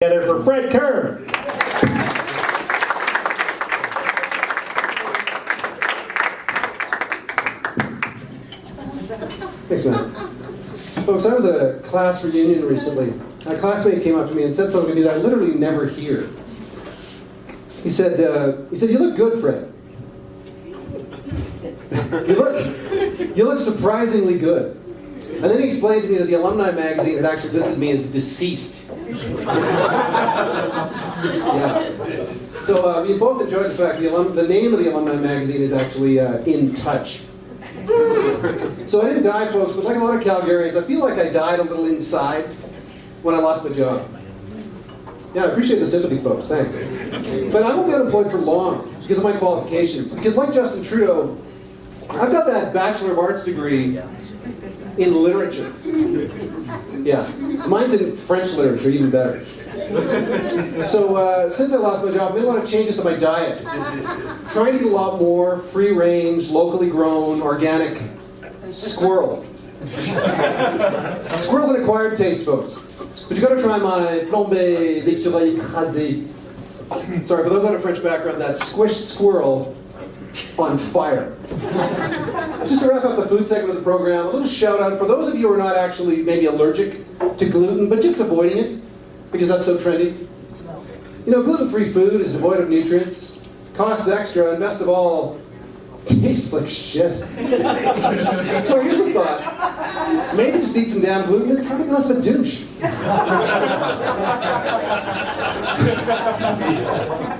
Together for Fred Kerr. Thanks, man. Folks, I was at a class reunion recently. A classmate came up to me and said something to me that I literally never hear. He said, "You look good, Fred. you look surprisingly good." And then he explained to me that the alumni magazine had actually listed me as deceased. Yeah. So you both enjoyed the fact the name of the alumni magazine is actually In Touch. So I didn't die, folks, but like a lot of Calgarians, I feel like I died a little inside when I lost my job. Yeah, I appreciate the sympathy, folks. Thanks. But I won't be unemployed for long because of my qualifications. Because like Justin Trudeau, I've got that Bachelor of Arts degree in literature. Yeah, mine's in French literature, even better. So since I lost my job, I made a lot of changes to my diet. Trying to eat a lot more free-range, locally grown, organic squirrel. Squirrel's an acquired taste, folks. But you got to try my flambé d'écureuil écrasé. Sorry, for those without a French background, that squished squirrel on fire. Just to wrap up the food segment of the program, a little shout out for those of you who are not actually maybe allergic to gluten, but just avoiding it, because that's so trendy. You know, gluten-free food is devoid of nutrients, costs extra, and best of all, tastes like shit. So here's a thought. Maybe just eat some damn gluten and try to be less of a douche.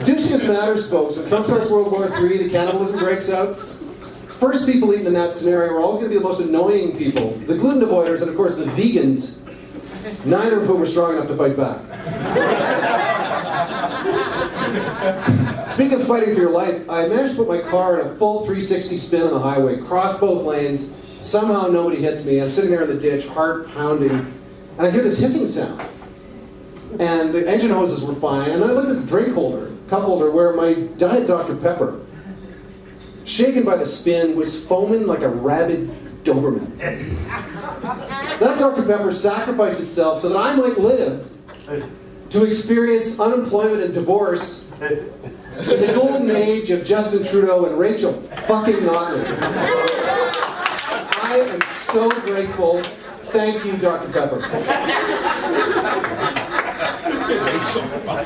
Douchiness matters, folks. When Trump starts World War III, the cannibalism breaks out. First people eaten in that scenario are always going to be the most annoying people. The gluten avoiders and, of course, the vegans, neither of whom are strong enough to fight back. Speaking of fighting for your life, I managed to put my car in a full 360 spin on the highway, cross both lanes. Somehow nobody hits me. I'm sitting there in the ditch, heart pounding, and I hear this hissing sound. And the engine hoses were fine, and then I looked at the drink holder, cup holder, where my Diet Dr. Pepper, shaken by the spin, was foaming like a rabid Doberman. That Dr. Pepper sacrificed itself so that I might live to experience unemployment and divorce in the golden age of Justin Trudeau and Rachel fucking Notley. I am so grateful. Thank you, Dr. Pepper.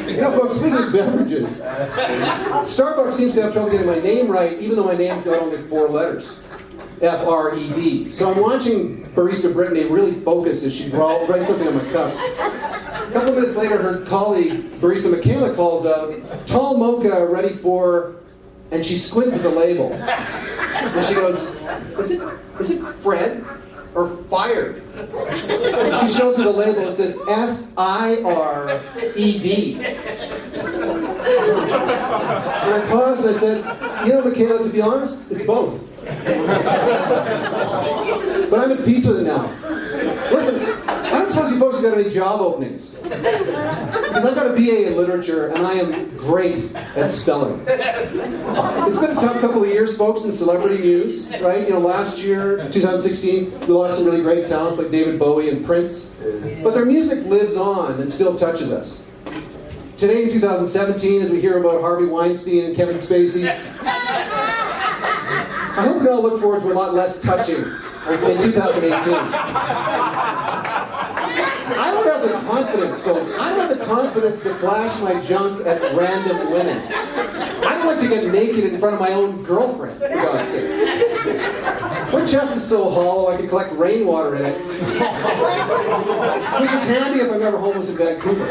You know, folks, speaking of beverages, Starbucks seems to have trouble getting my name right, even though my name's got only 4 letters. F-R-E-D. So I'm watching Barista Brittany really focus as she writes something on my cup. A couple of minutes later, her colleague, Barista Michaela, calls out, "Tall mocha ready for," and she squints at the label. And she goes, is it Fred or fired? And she shows her the label, it says F-I-R-E-D. And I paused and I said, "You know, Michaela, to be honest, it's both. But I'm at peace with it now. Listen, I don't suppose you folks have got any job openings. Because I've got a BA in literature, and I am great at spelling. It's been a tough couple of years, folks, in celebrity news, right? You know, last year, 2016, we lost some really great talents like David Bowie and Prince. But their music lives on and still touches us. Today in 2017, as we hear about Harvey Weinstein and Kevin Spacey, I hope we all look forward to a lot less touching in 2018. I don't have the confidence, folks. I don't have the confidence to flash my junk at random women. I don't like to get naked in front of my own girlfriend, for God's sake. My chest is so hollow I can collect rainwater in it. Which is handy if I'm ever homeless in Vancouver.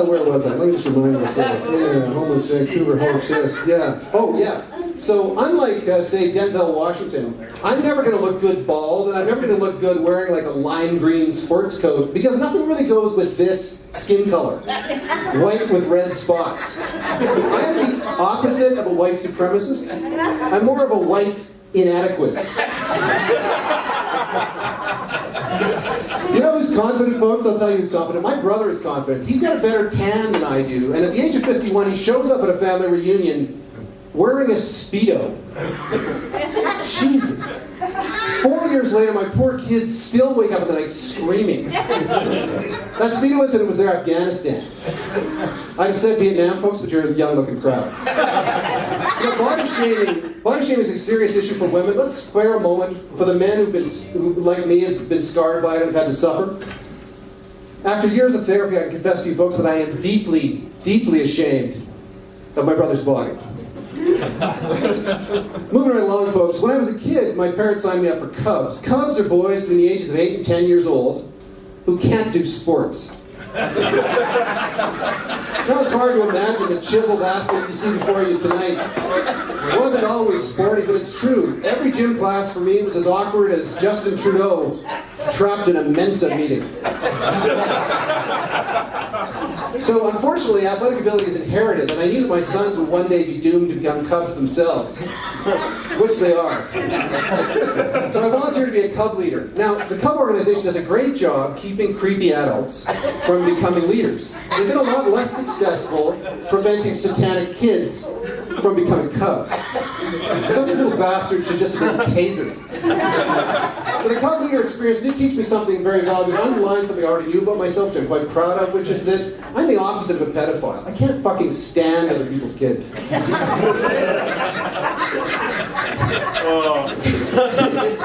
Where was I? Let me just remind myself. Yeah, homeless Vancouver, hollow chest. Yeah. Oh, yeah. So unlike, say, Denzel Washington, I'm never going to look good bald, and I'm never going to look good wearing like a lime green sports coat, because nothing really goes with this skin color. White with red spots. I am the opposite of a white supremacist. I'm more of a white inadequate. You know who's confident, folks? I'll tell you who's confident. My brother is confident. He's got a better tan than I do, and at the age of 51, he shows up at a family reunion wearing a Speedo. Jesus. 4 years later, my poor kids still wake up in the night screaming. That Speedo incident was there, Afghanistan. I'd said Vietnam, folks, but you're a young-looking crowd. You know, body shaming is a serious issue for women. Let's spare a moment for the men who, like me, have been scarred by it and have had to suffer. After years of therapy, I can confess to you folks that I am deeply, deeply ashamed of my brother's body. Moving right along, folks. When I was a kid, my parents signed me up for Cubs. Cubs are boys between the ages of 8 and 10 years old who can't do sports. Now it's hard to imagine the chiseled athlete you see before you tonight. It wasn't always sporty, but it's true. Every gym class for me was as awkward as Justin Trudeau trapped in a Mensa meeting. So unfortunately, athletic ability is inherited, and I knew that my sons would one day be doomed to become Cubs themselves, which they are. So I volunteered to be a Cub leader. Now, the Cub organization does a great job keeping creepy adults from becoming leaders. They've been a lot less successful preventing satanic kids from becoming Cubs. Some of these little bastards should just have been tasered. But the Cub leader experience did teach me something very valuable. It underlined something I already knew about myself, which I'm quite proud of, which is that I'm the opposite of a pedophile. I can't fucking stand other people's kids.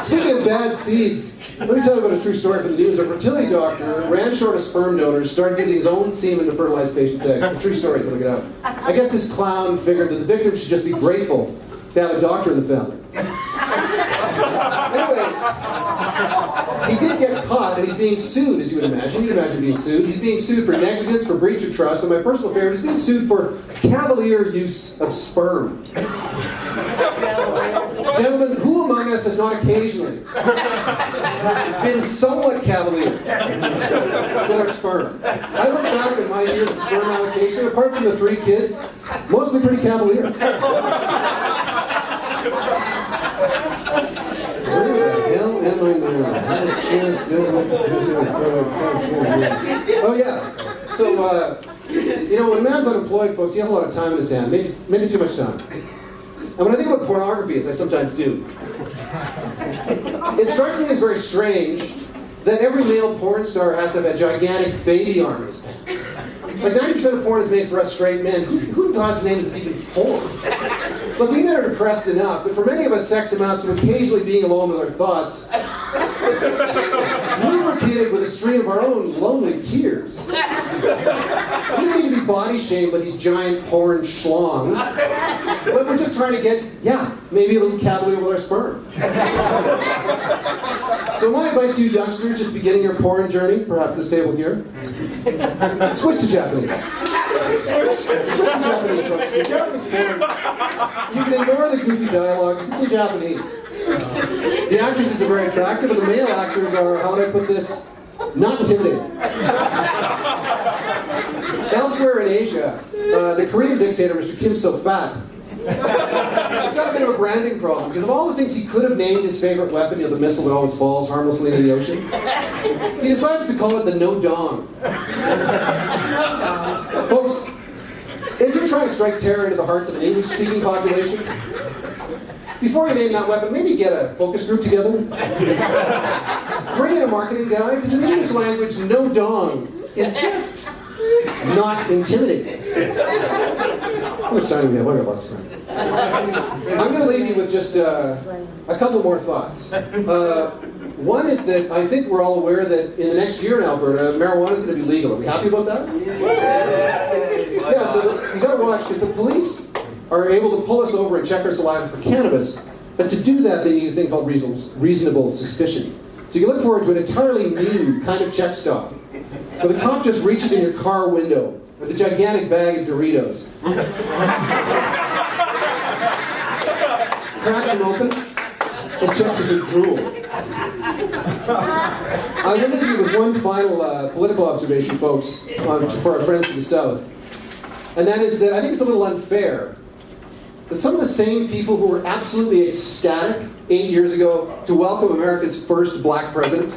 Speaking of bad seeds, let me tell you about a true story from the news. A fertility doctor ran short of sperm donors, started using his own semen to fertilize patients' eggs. It's a true story, look it up. I guess this clown figured that the victim should just be grateful to have a doctor in the family. Anyway, he did get caught, and he's being sued, as you would imagine. You'd imagine being sued. He's being sued for negligence, for breach of trust, and my personal favorite, he's being sued for cavalier use of sperm. Gentlemen, who among us has not occasionally been somewhat cavalier with our sperm? I look back at my years of sperm allocation, apart from the 3 kids, mostly pretty cavalier. Where the hell am I now? I had a chance to Oh yeah. So, you know, when a man's unemployed, folks, he has a lot of time in his hand. Maybe too much time. And when I think about pornography, as I sometimes do, it strikes me as very strange that every male porn star has to have a gigantic baby arm in his pants. Like 90% of porn is made for us straight men. Who in God's name is this even for? Look, we men are depressed enough, but for many of us, sex amounts to occasionally being alone with our thoughts, lubricated with a stream of our own lonely tears. We don't need to be body shamed by these giant porn schlongs, but we're just trying to get, maybe a little cavalier with our sperm. So my advice to you youngsters just beginning your porn journey, perhaps this table here, switch to Japanese. Switch to Japanese, folks. The Japanese porn, you can ignore the goofy dialogue, this is the Japanese. The actresses are very attractive, and the male actors are, how would I put this, not intimidating. Elsewhere in Asia, the Korean dictator, Mr. Kim So-fat, he's got a bit of a branding problem, because of all the things he could have named his favorite weapon, the missile that always falls harmlessly into the ocean, he decides to call it the no-dong. Folks, if you're trying to strike terror into the hearts of an English-speaking population, before you name that weapon, maybe get a focus group together. Bring in a marketing guy, because in the English language, no dong is just not intimidating. How much time do we have? I got lots of time. I'm going to leave you with just a couple more thoughts. One is that I think we're all aware that in the next year in Alberta, marijuana is going to be legal. Are we happy about that? Yeah, so you got to watch, because the police are able to pull us over and check our saliva for cannabis, but to do that they need a thing called reasonable suspicion. So you can look forward to an entirely new kind of check stop, where the cop just reaches in your car window with a gigantic bag of Doritos, cracks them open, and checks if you drool. I'm going to leave you with one final political observation, folks, for our friends to the south. And that is that I think it's a little unfair that some of the same people who were absolutely ecstatic 8 years ago to welcome America's first black president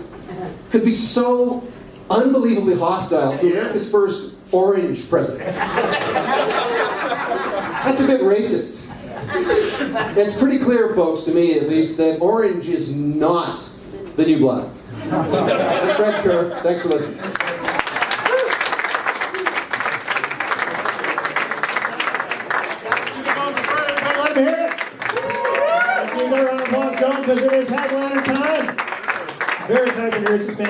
could be so unbelievably hostile to America's first orange president. That's a bit racist. It's pretty clear, folks, to me at least, that orange is not the new black. That's right, Kurt. Thanks for listening. Let me hear it. Give a round of applause, don't, because it is headliner time. Very excited to hear this band.